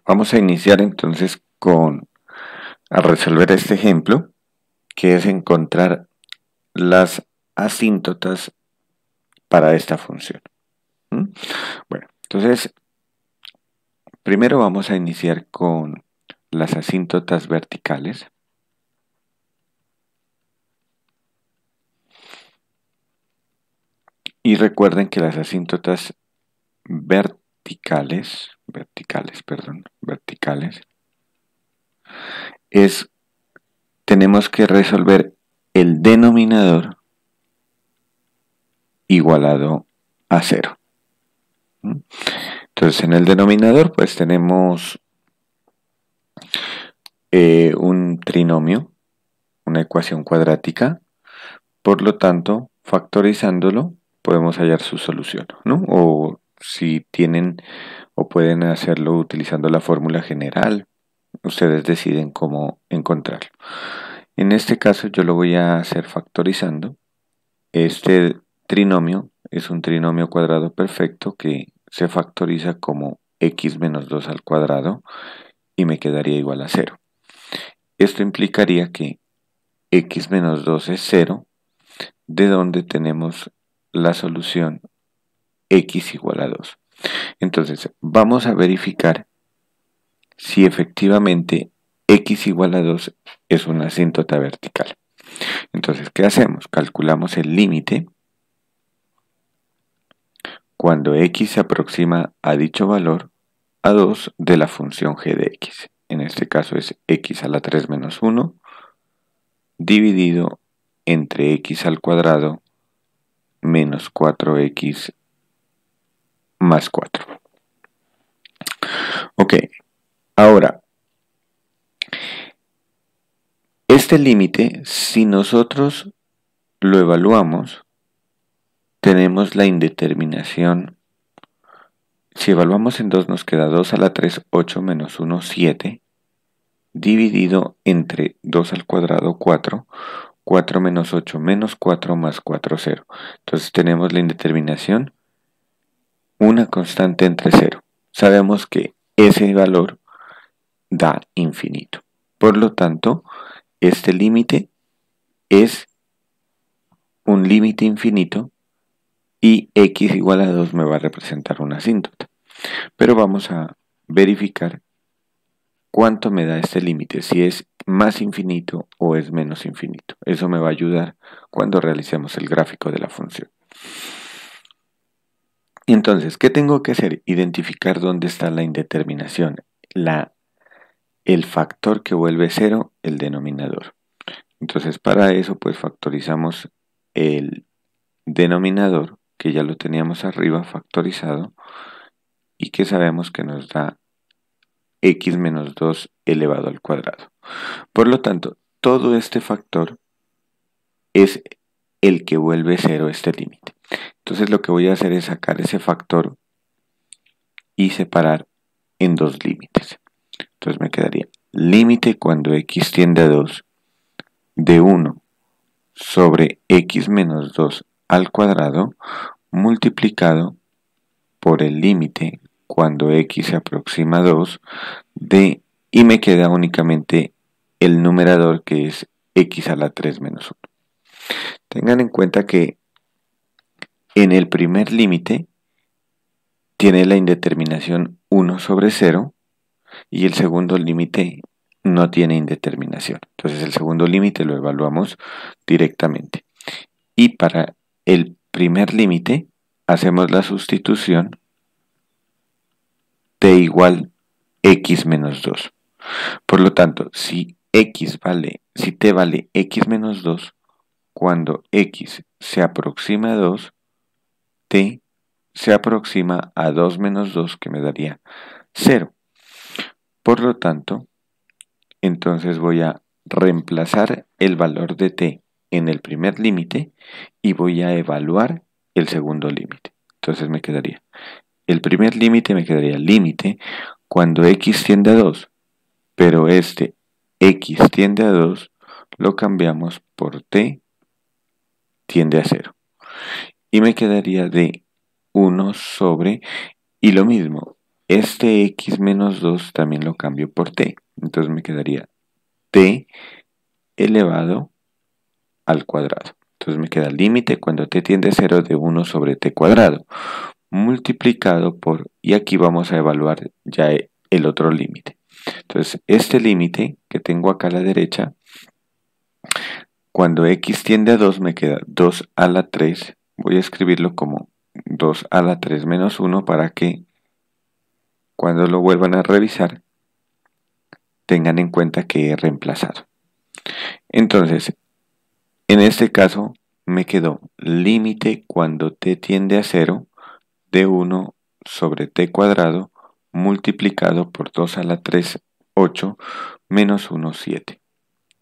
Vamos a iniciar entonces a resolver este ejemplo, que es encontrar las asíntotas para esta función. ¿Mm? Bueno, entonces primero vamos a iniciar con las asíntotas verticales. Y recuerden que las asíntotas verticales, tenemos que resolver el denominador igualado a 0. Entonces en el denominador pues tenemos un trinomio, una ecuación cuadrática, por lo tanto factorizándolo podemos hallar su solución, ¿no? O si tienen o pueden hacerlo utilizando la fórmula general, ustedes deciden cómo encontrarlo. En este caso yo lo voy a hacer factorizando. Este trinomio es un trinomio cuadrado perfecto que se factoriza como x menos 2 al cuadrado y me quedaría igual a 0. Esto implicaría que x menos 2 es 0, de donde tenemos la solución x igual a 2. Entonces vamos a verificar si efectivamente x igual a 2 es una asíntota vertical. Entonces, ¿qué hacemos? Calculamos el límite cuando x se aproxima a dicho valor a 2 de la función g de x. En este caso es x a la 3 menos 1 dividido entre x al cuadrado menos 4x más 4. Ok, ahora, este límite, si nosotros lo evaluamos, tenemos la indeterminación. Si evaluamos en 2 nos queda 2 a la 3, 8 menos 1, 7, dividido entre 2 al cuadrado, 4, 4 menos 8 menos 4 más 4, 0. Entonces tenemos la indeterminación, una constante entre 0. Sabemos que ese valor da infinito. Por lo tanto, este límite es un límite infinito y x igual a 2 me va a representar una asíntota. Pero vamos a verificar cuánto me da este límite, si es más infinito o es menos infinito. Eso me va a ayudar cuando realicemos el gráfico de la función. Entonces, ¿qué tengo que hacer? Identificar dónde está la indeterminación, el factor que vuelve 0, el denominador. Entonces, para eso, pues factorizamos el denominador, que ya lo teníamos arriba factorizado, y que sabemos que nos da x menos 2 elevado al cuadrado. Por lo tanto, todo este factor es el que vuelve 0 este límite. Entonces lo que voy a hacer es sacar ese factor y separar en dos límites. Entonces me quedaría límite cuando x tiende a 2 de 1 sobre x menos 2 al cuadrado multiplicado por el límite cuando x se aproxima a 2 y me queda únicamente el numerador que es x a la 3 menos 1. Tengan en cuenta que en el primer límite tiene la indeterminación 1 sobre 0 y el segundo límite no tiene indeterminación. Entonces el segundo límite lo evaluamos directamente. Y para el primer límite hacemos la sustitución t igual x menos 2. Por lo tanto, si t vale x menos 2, cuando x se aproxima a 2, t se aproxima a 2 menos 2, que me daría 0. Por lo tanto, entonces voy a reemplazar el valor de t en el primer límite y voy a evaluar el segundo límite. Entonces me quedaría, el primer límite me quedaría límite cuando x tiende a 2, pero este x tiende a 2 lo cambiamos por t tiende a 0. Y me quedaría de 1 sobre, y lo mismo, este x menos 2 también lo cambio por t. Entonces me quedaría t elevado al cuadrado. Entonces me queda el límite cuando t tiende a 0 de 1 sobre t cuadrado, multiplicado por, y aquí vamos a evaluar ya el otro límite. Entonces este límite que tengo acá a la derecha, cuando x tiende a 2 me queda 2 a la 3, voy a escribirlo como 2 a la 3 menos 1 para que cuando lo vuelvan a revisar tengan en cuenta que he reemplazado. Entonces, en este caso me quedó límite cuando t tiende a 0 de 1 sobre t cuadrado multiplicado por 2 a la 3, 8, menos 1, 7.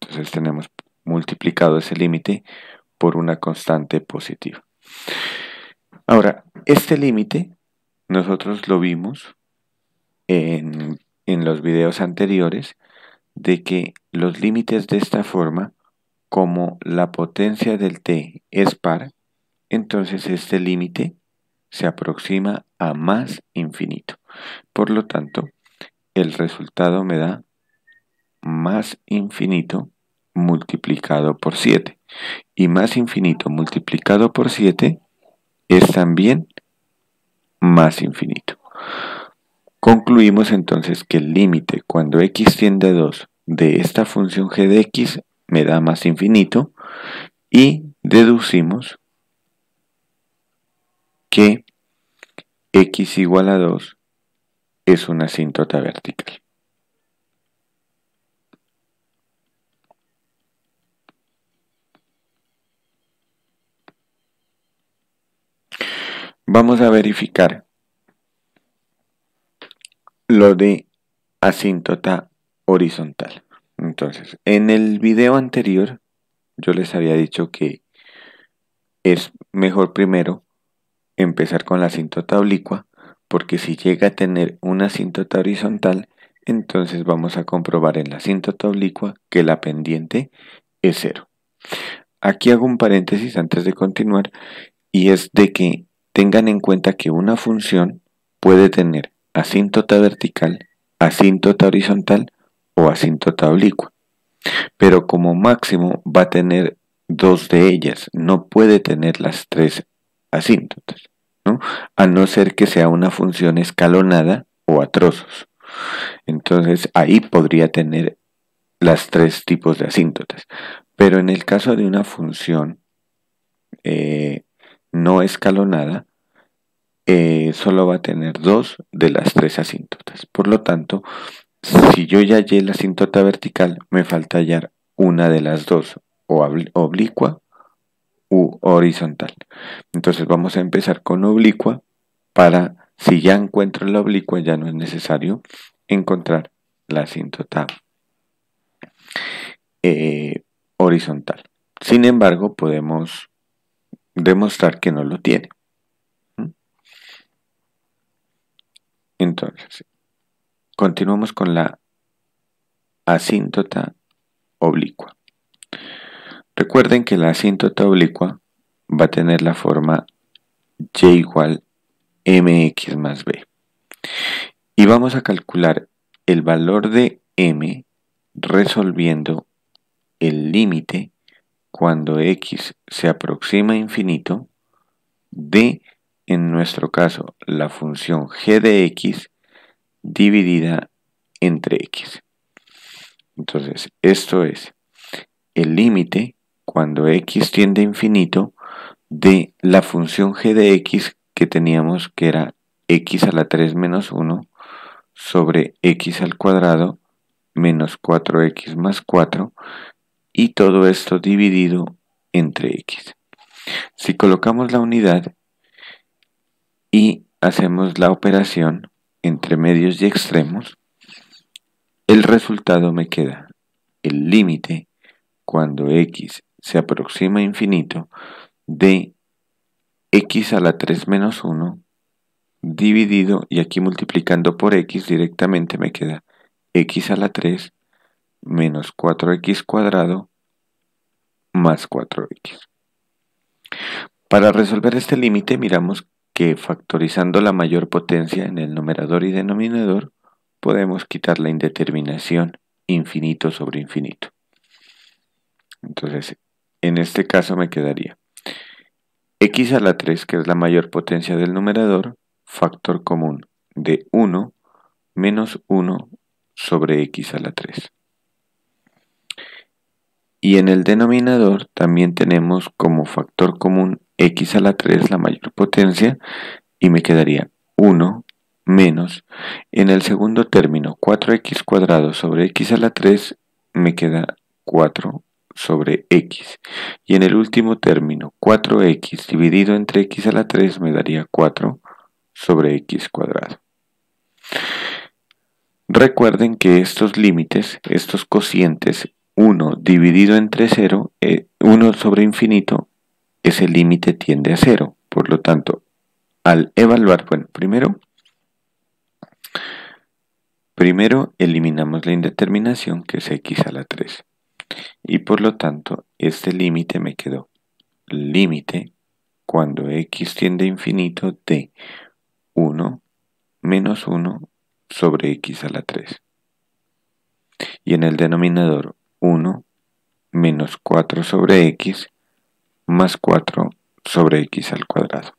Entonces tenemos multiplicado ese límite por una constante positiva. Ahora, este límite nosotros lo vimos en los videos anteriores, de que los límites de esta forma, como la potencia del t es par, entonces este límite se aproxima a más infinito. Por lo tanto, el resultado me da más infinito multiplicado por 7. Y más infinito multiplicado por 7 es también más infinito. Concluimos entonces que el límite cuando x tiende a 2 de esta función g de x me da más infinito, y deducimos que x igual a 2 es una asíntota vertical. Vamos a verificar lo de asíntota horizontal. Entonces, en el video anterior yo les había dicho que es mejor primero empezar con la asíntota oblicua, porque si llega a tener una asíntota horizontal, entonces vamos a comprobar en la asíntota oblicua que la pendiente es 0. Aquí hago un paréntesis antes de continuar, y es de que tengan en cuenta que una función puede tener asíntota vertical, asíntota horizontal o asíntota oblicua, pero como máximo va a tener dos de ellas, no puede tener las tres asíntotas, ¿no? A no ser que sea una función escalonada o a trozos. Entonces ahí podría tener las tres tipos de asíntotas. Pero en el caso de una función no escalonada, solo va a tener dos de las tres asíntotas. Por lo tanto, si yo ya hallé la asíntota vertical, me falta hallar una de las dos, o oblicua u horizontal. Entonces vamos a empezar con oblicua para, si ya encuentro la oblicua, ya no es necesario encontrar la asíntota horizontal. Sin embargo, podemos demostrar que no lo tiene. Entonces, continuamos con la asíntota oblicua. Recuerden que la asíntota oblicua va a tener la forma y igual mx más b. Y vamos a calcular el valor de m resolviendo el límite cuando x se aproxima a infinito de, en nuestro caso, la función g de x dividida entre x. Entonces, esto es el límite cuando x tiende a infinito de la función g de x que teníamos, que era x a la 3 menos 1 sobre x al cuadrado menos 4x más 4, y todo esto dividido entre x. Si colocamos la unidad y hacemos la operación entre medios y extremos, el resultado me queda el límite cuando x se aproxima a infinito de x a la 3 menos 1 dividido, y aquí multiplicando por x directamente me queda x a la 3 menos 4x cuadrado más 4x. Para resolver este límite miramos que factorizando la mayor potencia en el numerador y denominador, podemos quitar la indeterminación infinito sobre infinito. Entonces, en este caso me quedaría x a la 3, que es la mayor potencia del numerador, factor común de 1 menos 1 sobre x a la 3. Y en el denominador también tenemos como factor común x a la 3, la mayor potencia, y me quedaría 1 menos, en el segundo término, 4x cuadrado sobre x a la 3, me queda 4 sobre x. Y en el último término, 4x dividido entre x a la 3 me daría 4 sobre x cuadrado. Recuerden que estos límites, estos cocientes, 1 dividido entre 0, 1 sobre infinito, ese límite tiende a 0. Por lo tanto, al evaluar, bueno, primero eliminamos la indeterminación, que es x a la 3. Y por lo tanto, este límite me quedó límite cuando x tiende a infinito de 1 menos 1 sobre x a la 3. Y en el denominador 1 menos 4 sobre x más 4 sobre x al cuadrado.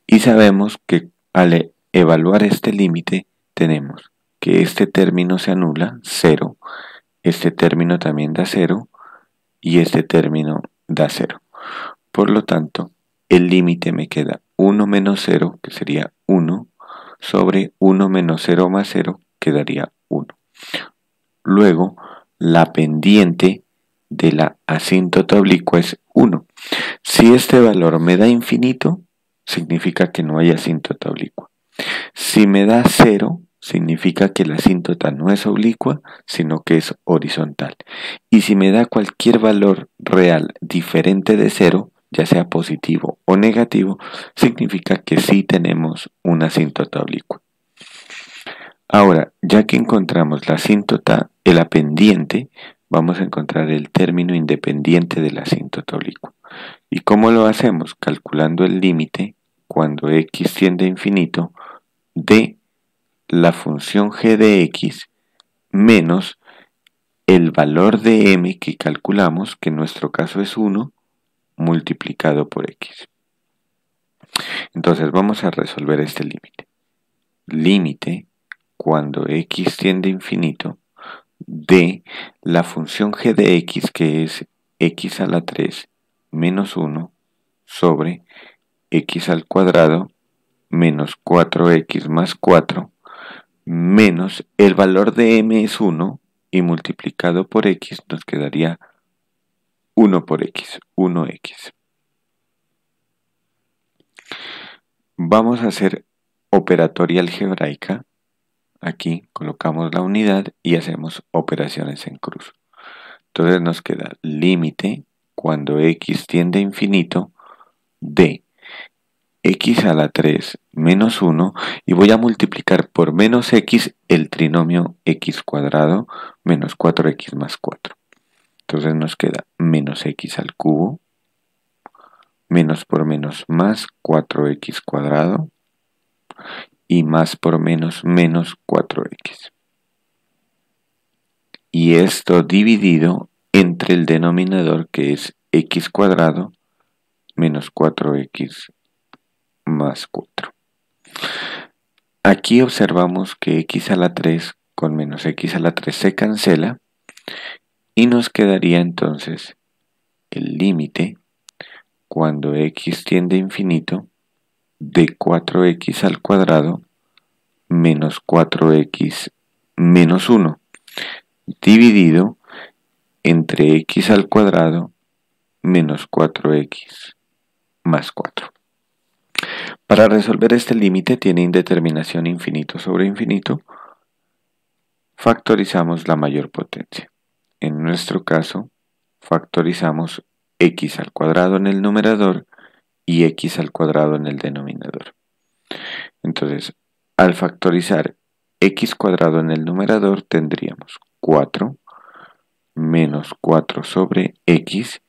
Y sabemos que al evaluar este límite tenemos que este término se anula, 0, este término también da 0 y este término da 0. Por lo tanto, el límite me queda 1 menos 0, que sería 1, sobre 1 menos 0 más 0, que daría 1. Luego, la pendiente de la asíntota oblicua es 1. Si este valor me da infinito, significa que no hay asíntota oblicua. Si me da 0, significa que la asíntota no es oblicua, sino que es horizontal. Y si me da cualquier valor real diferente de 0, ya sea positivo o negativo, significa que sí tenemos una asíntota oblicua. Ahora, ya que encontramos la asíntota, la pendiente, vamos a encontrar el término independiente de la asíntota oblicua. ¿Y cómo lo hacemos? Calculando el límite cuando x tiende a infinito de la función g de x menos el valor de m que calculamos, que en nuestro caso es 1, multiplicado por x. Entonces vamos a resolver este límite. Límite cuando x tiende a infinito de la función g de x, que es x a la 3 menos 1 sobre x al cuadrado menos 4x más 4 menos el valor de m es 1 y multiplicado por x nos quedaría 1 por x, 1x. Vamos a hacer operatoria algebraica. Aquí colocamos la unidad y hacemos operaciones en cruz. Entonces nos queda límite cuando x tiende a infinito de x a la 3 menos 1 y voy a multiplicar por menos x el trinomio x cuadrado menos 4x más 4. Entonces nos queda menos x al cubo, menos por menos más 4x cuadrado y más por menos menos 4x. Y esto dividido entre el denominador, que es x cuadrado menos 4x más 4. Aquí observamos que x a la 3 con menos x a la 3 se cancela y nos quedaría entonces el límite cuando x tiende a infinito de 4x al cuadrado menos 4x menos 1 dividido entre x al cuadrado menos 4x más 4. Para resolver este límite tiene indeterminación infinito sobre infinito, factorizamos la mayor potencia. En nuestro caso, factorizamos x al cuadrado en el numerador y x al cuadrado en el denominador. Entonces, al factorizar x cuadrado en el numerador tendríamos 4 menos 4 sobre x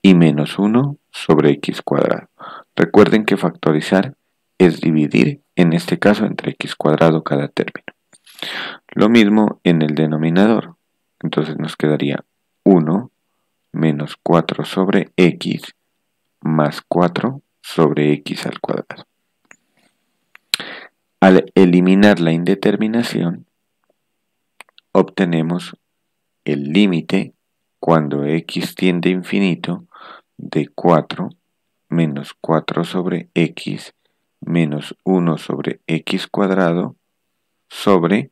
y menos 1 sobre x cuadrado. Recuerden que factorizar es dividir, en este caso entre x cuadrado cada término. Lo mismo en el denominador. Entonces nos quedaría 1 menos 4 sobre x más 4 sobre x al cuadrado. Al eliminar la indeterminación, obtenemos el límite cuando x tiende a infinito de 4 menos 4 sobre x menos 1 sobre x cuadrado sobre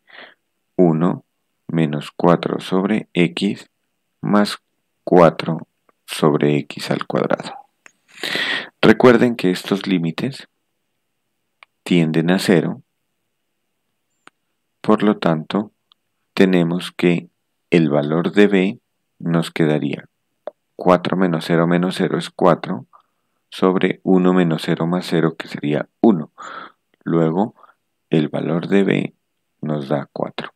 1 menos 4 sobre x más 4 sobre x al cuadrado. Recuerden que estos límites tienden a 0, por lo tanto, tenemos que el valor de b nos quedaría 4 menos 0 es 4 sobre 1 menos 0 más 0, que sería 1. Luego, el valor de b nos da 4.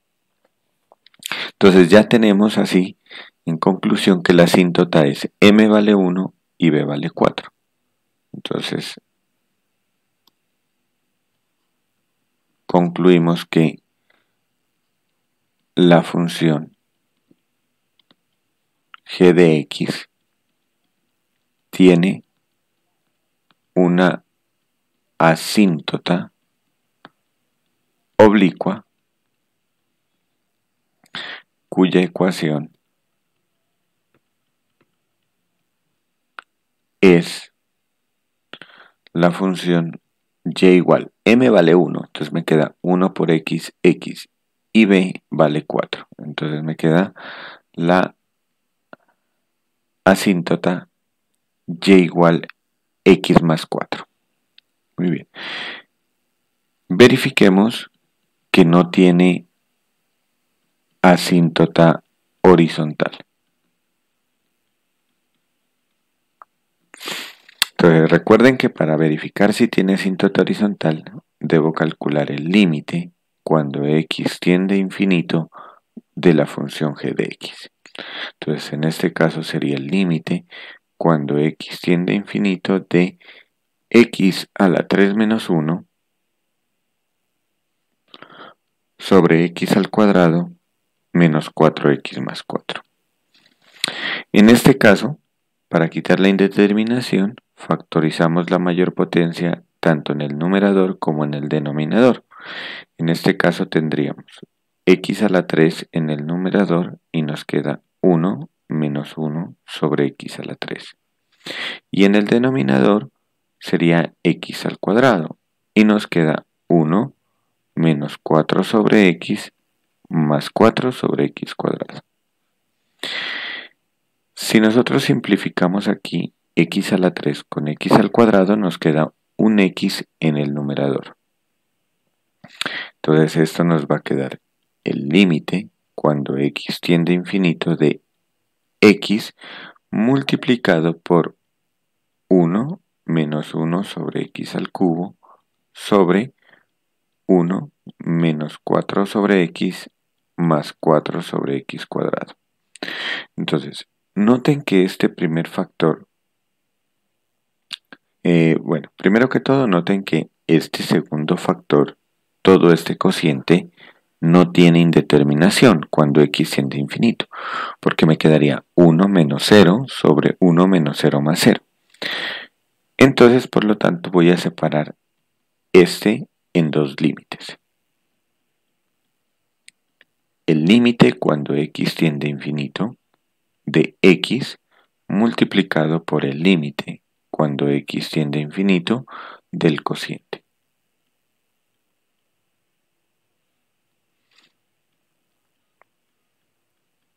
Entonces ya tenemos así, en conclusión, que la asíntota es m vale 1 y b vale 4. Entonces, concluimos que la función g de x tiene una asíntota oblicua cuya ecuación es la función y igual, m vale 1, entonces me queda 1 por x, x, y b vale 4. Entonces me queda la asíntota y igual x más 4. Muy bien. Verifiquemos que no tiene asíntota horizontal. Entonces recuerden que para verificar si tiene asíntota horizontal debo calcular el límite cuando x tiende a infinito de la función g de x. Entonces en este caso sería el límite cuando x tiende a infinito de x a la 3 menos 1 sobre x al cuadrado menos 4x más 4. En este caso, para quitar la indeterminación, factorizamos la mayor potencia tanto en el numerador como en el denominador. En este caso tendríamos x a la 3 en el numerador y nos queda 1 menos 1 sobre x a la 3. Y en el denominador sería x al cuadrado y nos queda 1 menos 4 sobre x más 4 sobre x cuadrado. Si nosotros simplificamos aquí x a la 3 con x al cuadrado, nos queda un x en el numerador. Entonces esto nos va a quedar el límite cuando x tiende a infinito de x multiplicado por 1 menos 1 sobre x al cubo sobre 1 menos 4 sobre x más 4 sobre x cuadrado. Entonces, noten que este primer factor, bueno, primero que todo noten que este segundo factor, todo este cociente, no tiene indeterminación cuando x tiende a infinito, porque me quedaría 1 menos 0 sobre 1 menos 0 más 0. Entonces, por lo tanto, voy a separar este en dos límites. El límite cuando x tiende a infinito de x multiplicado por el límite cuando x tiende a infinito del cociente.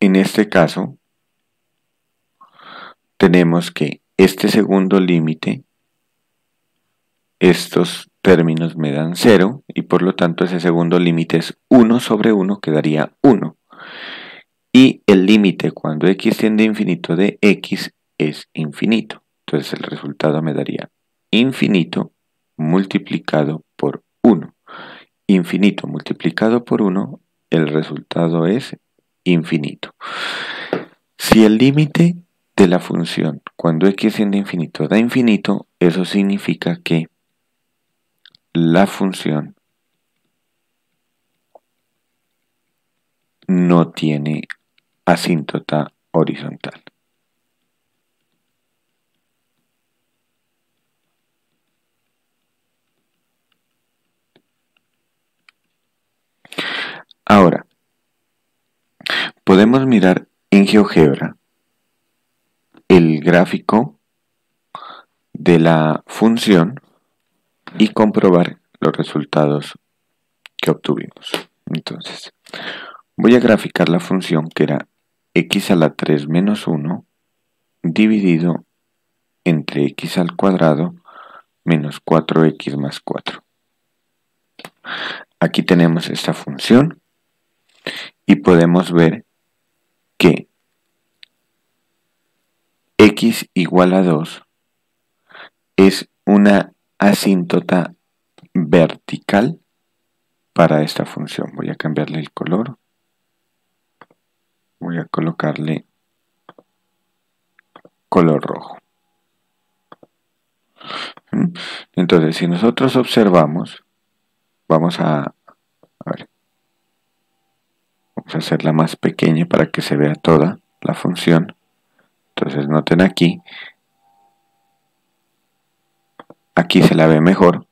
En este caso, tenemos que este segundo límite, estos términos me dan 0 y por lo tanto ese segundo límite es 1 sobre 1, quedaría 1. Y el límite cuando x tiende a infinito de x es infinito. Entonces el resultado me daría infinito multiplicado por 1. Infinito multiplicado por 1, el resultado es infinito. Si el límite de la función. Cuando x tiende a infinito da infinito, eso significa que la función no tiene asíntota horizontal. Ahora, podemos mirar en GeoGebra el gráfico de la función y comprobar los resultados que obtuvimos. Entonces, voy a graficar la función que era x a la 3 menos 1 dividido entre x al cuadrado menos 4x más 4. Aquí tenemos esta función y podemos ver que x igual a 2 es una asíntota vertical para esta función. Voy a cambiarle el color. Voy a colocarle color rojo. Entonces, si nosotros observamos, vamos a hacerla más pequeña para que se vea toda la función. Entonces, noten aquí se la ve mejor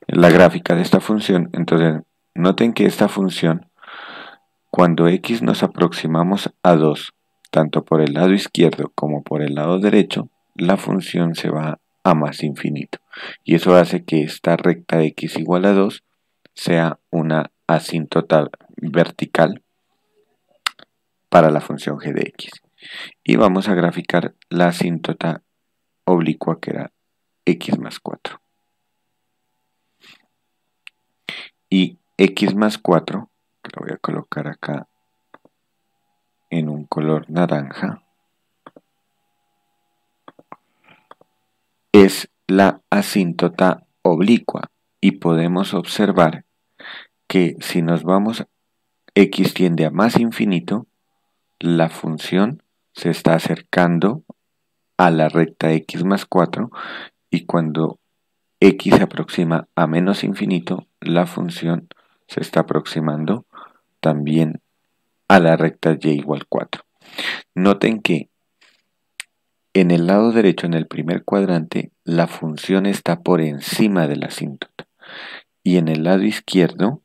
la gráfica de esta función. Entonces, noten que esta función, cuando x nos aproximamos a 2, tanto por el lado izquierdo como por el lado derecho, la función se va a más infinito. Y eso hace que esta recta x igual a 2 sea una asíntota vertical para la función g de x. Y vamos a graficar la asíntota oblicua que era x más 4. Y x más 4, que lo voy a colocar acá en un color naranja, es la asíntota oblicua. Y podemos observar que si nos vamos, x tiende a más infinito, la función se está acercando a la recta x más 4 y cuando x se aproxima a menos infinito, la función se está aproximando también a la recta y igual 4. Noten que en el lado derecho, en el primer cuadrante, la función está por encima de la asíntota y en el lado izquierdo,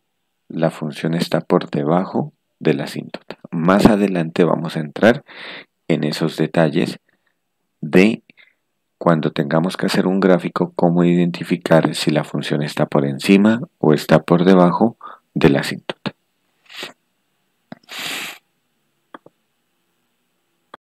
la función está por debajo de la asíntota. Más adelante vamos a entrar en esos detalles de cuando tengamos que hacer un gráfico, cómo identificar si la función está por encima o está por debajo de la asíntota.